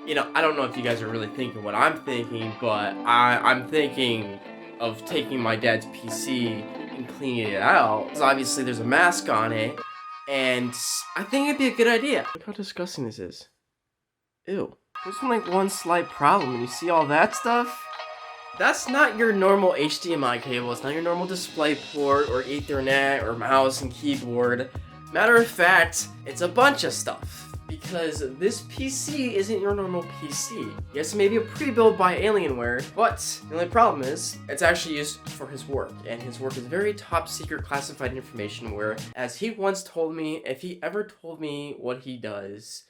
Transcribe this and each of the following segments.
You know, I don't know if you guys are really thinking what I'm thinking, but I'm thinking of taking my dad's PC and cleaning it out. Because obviously there's a mask on it, and I think it'd be a good idea. Look how disgusting this is. Ew. There's one slight problem, and you see all that stuff? That's not your normal HDMI cable, it's not your normal display port, or Ethernet, or mouse and keyboard. Matter of fact, it's a bunch of stuff. Because this PC isn't your normal PC. Yes, it may be a pre-built by Alienware, but the only problem is, it's actually used for his work, and his work is very top secret classified information where, as he once told me, if he ever told me what he does,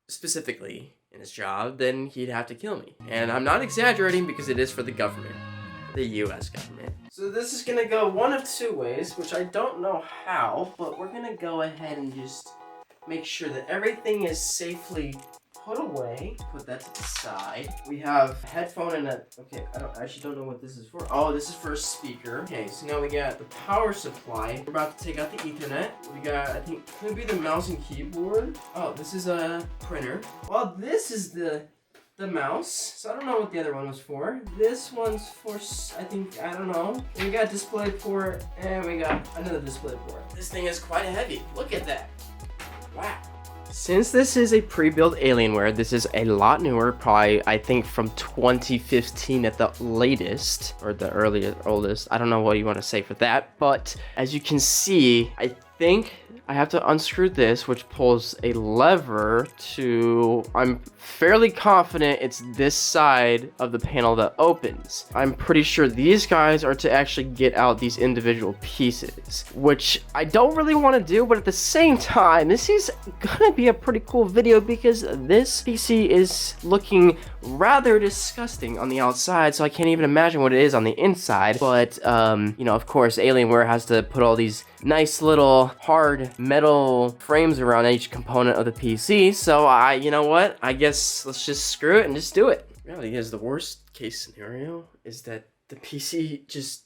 specifically in his job, then he'd have to kill me. And I'm not exaggerating because it is for the government. The US government. So this is gonna go one of two ways, which I don't know how, but we're gonna go ahead and just make sure that everything is safely put away. Put that to the side. We have a headphone and a, okay, I actually don't know what this is for. Oh, this is for a speaker. Okay, so now we got the power supply. We're about to take out the Ethernet. We got, I think, could be the mouse and keyboard. Oh, this is a printer. Well, this is the mouse. So I don't know what the other one was for. This one's for, I think, I don't know. We got display port and we got another display port. This thing is quite heavy. Look at that. Wow. Since this is a pre-built Alienware, this is a lot newer, probably I think from 2015 at the latest, or the oldest. I don't know what you want to say for that, but as you can see, I think I have to unscrew this, which pulls a lever to, I'm fairly confident it's this side of the panel that opens. I'm pretty sure these guys are to actually get out these individual pieces, which I don't really want to do, but at the same time, this is gonna be a pretty cool video because this PC is looking rather disgusting on the outside, so I can't even imagine what it is on the inside. But, you know, of course, Alienware has to put all these nice little hard metal frames around each component of the PC, so you know what? I guess let's just screw it and just do it. Reality is, the worst case scenario is that the PC just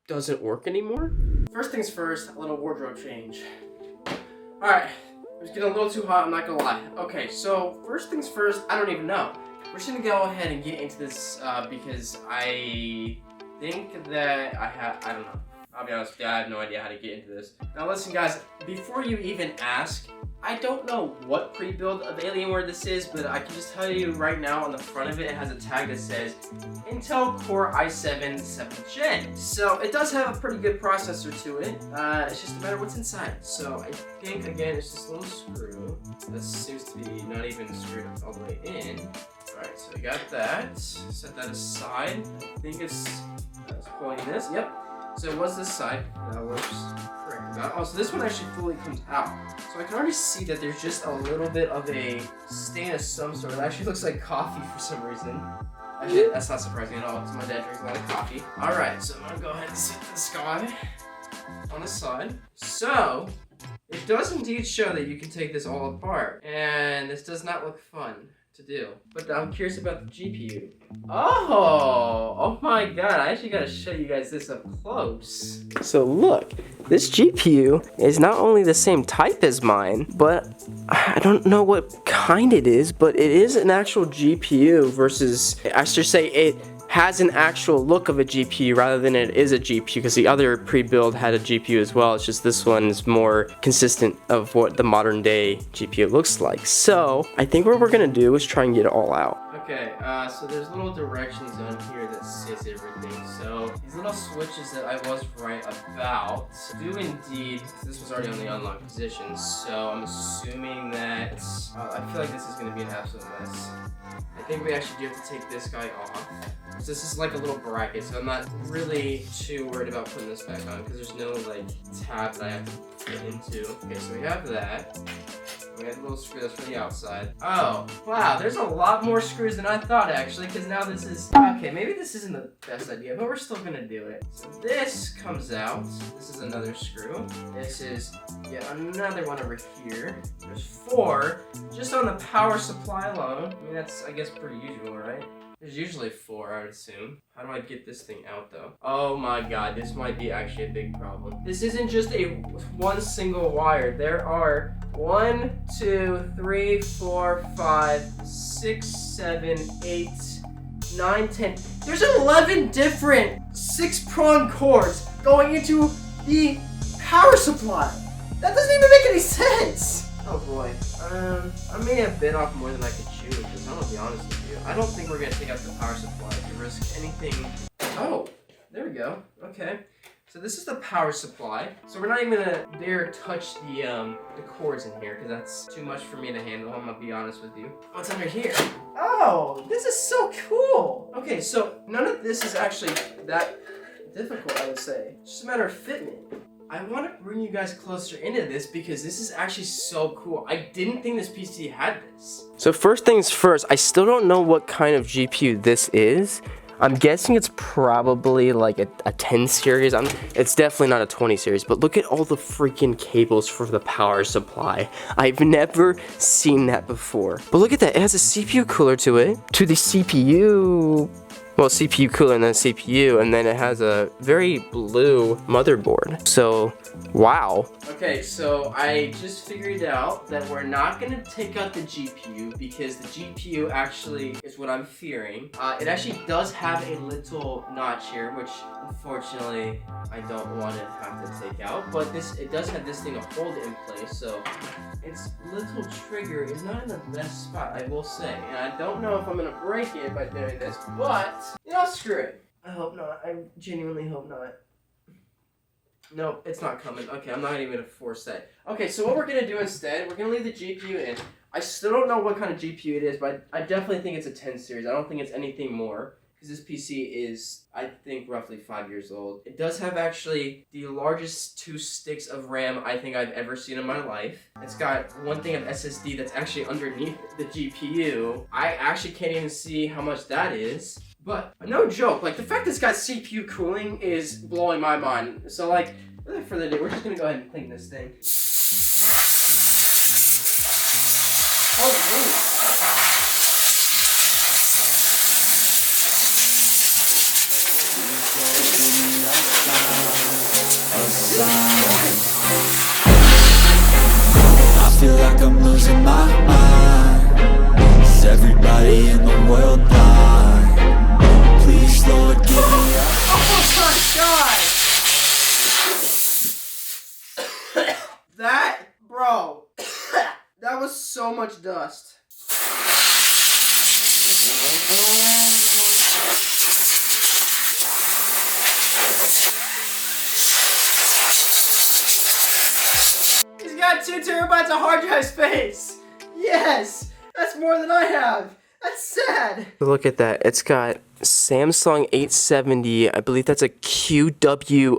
doesn't work anymore. First things first, a little wardrobe change. Alright, it was getting a little too hot, I'm not gonna lie. Okay, so first things first, I don't even know. We're just gonna go ahead and get into this because I think that I don't know. I'll be honest with you, I have no idea how to get into this. Now listen guys, before you even ask, I don't know what pre-build of Alienware this is, but I can just tell you right now on the front of it, it has a tag that says Intel Core i7 7th Gen. So it does have a pretty good processor to it. It's just a matter of what's inside. So I think, again, it's just a little screw. This seems to be not even screwed all the way in. Alright, so we got that. Set that aside. I think it's pulling this. Yep. So it was this side. That works correct. Oh, so this one actually fully comes out. So I can already see that there's just a little bit of a stain of some sort. It actually looks like coffee for some reason. Actually, that's not surprising at all, because my dad drinks a lot of coffee. Alright, so I'm gonna go ahead and set this guy on the side. So, it does indeed show that you can take this all apart. And this does not look fun to do. But I'm curious about the GPU. Oh my god, I actually gotta show you guys this up close. So look, this GPU is not only the same type as mine, but I don't know what kind it is, but it is an actual GPU versus, I should say it has an actual look of a GPU rather than it is a GPU, because the other pre-build had a GPU as well. It's just this one is more consistent of what the modern day GPU looks like. So I think what we're gonna do is try and get it all out. Okay, so there's little directions on here that says everything. So these little switches that I was right about do indeed, this was already on the unlock position, so I'm assuming that, I feel like this is gonna be an absolute mess. I think we actually do have to take this guy off. So this is like a little bracket, so I'm not really too worried about putting this back on because there's no like tab that I have to fit into. Okay, so we have that. We have a little screw that's for the outside. Oh, wow, there's a lot more screws than I thought actually, because now this is, okay, maybe this isn't the best idea, but we're still gonna do it. So this comes out. This is another screw. This is yet another one over here. There's 4 just on the power supply alone. I mean, that's, I guess, pretty usual, right? There's usually 4, I would assume. How do I get this thing out though? Oh my god, this might be actually a big problem. This isn't just one single wire. There are 1, 2, 3, 4, 5, 6, 7, 8, 9, 10. There's 11 different 6-prong cords going into the power supply. That doesn't even make any sense. Oh boy. I may have bit off more than I could chew with this. I'm gonna be honest with you. I don't think we're gonna take out the power supply to risk anything. Oh, there we go. Okay. So this is the power supply. So we're not even gonna dare touch the cords in here because that's too much for me to handle. I'm gonna be honest with you. What's under here? Oh, this is so cool. Okay, so none of this is actually that difficult, I would say. It's just a matter of fitment. I want to bring you guys closer into this because this is actually so cool. I didn't think this PC had this. So first things first, I still don't know what kind of GPU this is. I'm guessing it's probably like a 10 series. It's definitely not a 20 series, but look at all the freaking cables for the power supply. I've never seen that before. But look at that, it has a CPU cooler to it, to the CPU. Well, CPU cooler and then CPU, and then it has a very blue motherboard. So, wow. Okay, so I just figured out that we're not gonna take out the GPU because the GPU actually is what I'm fearing. It actually does have a little notch here, which unfortunately I don't want to have to take out. But it does have this thing to hold it in place, so its little trigger is not in the best spot, I will say. And I don't know if I'm gonna break it by doing this, but you know, screw it. I hope not. I genuinely hope not. Nope, it's not coming. Okay, I'm not even gonna force that. Okay, so what we're gonna do instead, we're gonna leave the GPU in. I still don't know what kind of GPU it is, but I definitely think it's a 10 series. I don't think it's anything more, because this PC is, I think, roughly 5 years old. It does have actually the largest 2 sticks of RAM I think I've ever seen in my life. It's got one thing of SSD that's actually underneath the GPU. I actually can't even see how much that is. But no joke, like the fact that it's got CPU cooling is blowing my mind. So like, without further ado, we're just gonna go ahead and clean this thing. Oh, really? I feel like I'm losing my mind. Is everybody in the world blind? Please, Lord, give me a... Oh my god! That, bro, that was so much dust. He's got 2 terabytes of hard drive space. Yes, that's more than I have. That's sad. Look at that. It's got Samsung 870. I believe that's a QWO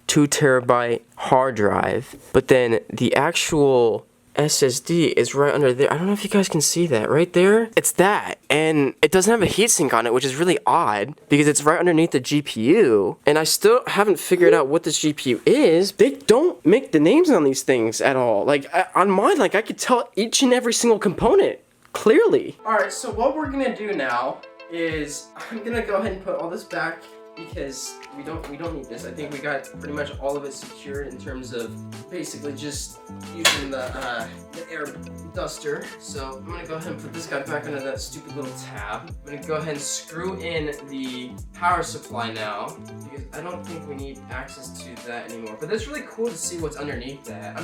2 terabyte hard drive. But then the actual SSD is right under there. I don't know if you guys can see that right there. It's that, and it doesn't have a heatsink on it, which is really odd because it's right underneath the GPU. And I still haven't figured out what this GPU is. They don't make the names on these things at all. Like on mine, like I could tell each and every single component clearly. All right, so what we're gonna do now is I'm gonna go ahead and put all this back because we don't need this. I think we got pretty much all of it secured in terms of basically just using the air duster. So I'm gonna go ahead and put this guy back under that stupid little tab. I'm gonna go ahead and screw in the power supply now because I don't think we need access to that anymore. But that's really cool to see what's underneath that.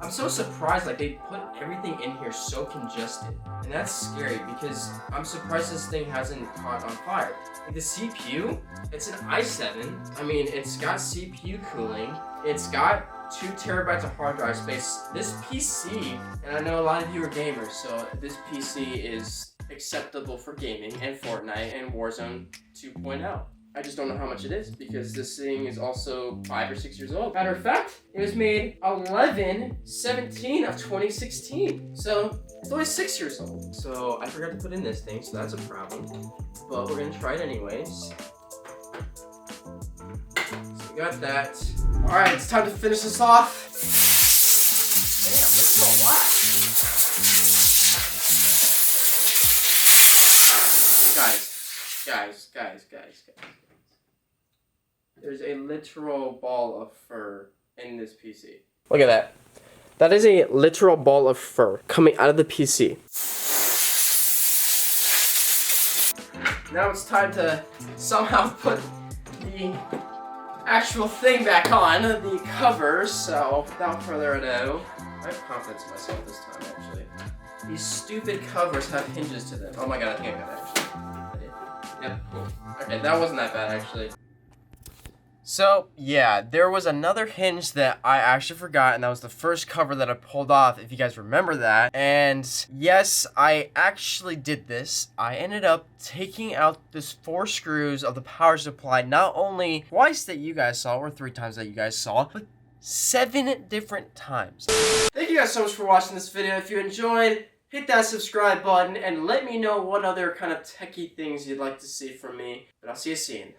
I'm so surprised, like they put everything in here so congested. And that's scary because I'm surprised this thing hasn't caught on fire. Like the CPU, it's an i7. I mean, it's got CPU cooling. It's got 2 terabytes of hard drive space. This PC, and I know a lot of you are gamers, so this PC is acceptable for gaming and Fortnite and Warzone 2.0. I just don't know how much it is because this thing is also 5 or 6 years old. Matter of fact, it was made 11/17 of 2016. So it's only 6 years old. So I forgot to put in this thing, so that's a problem. But we're gonna try it anyways. So we got that. All right, it's time to finish this off. Damn, this is a lot. Guys. There's a literal ball of fur in this PC. Look at that. That is a literal ball of fur coming out of the PC. Now it's time to somehow put the actual thing back on, the covers, so without further ado, I have confidence in myself this time, actually. These stupid covers have hinges to them. Oh my god, I think I got it, actually. I did. Yep, cool. Okay, that wasn't that bad, actually. So, yeah, there was another hinge that I actually forgot, and that was the first cover that I pulled off, if you guys remember that. And yes, I actually did this. I ended up taking out this 4 screws of the power supply, not only twice that you guys saw, or 3 times that you guys saw, but 7 different times. Thank you guys so much for watching this video. If you enjoyed, hit that subscribe button, and let me know what other kind of techie things you'd like to see from me. But I'll see you soon.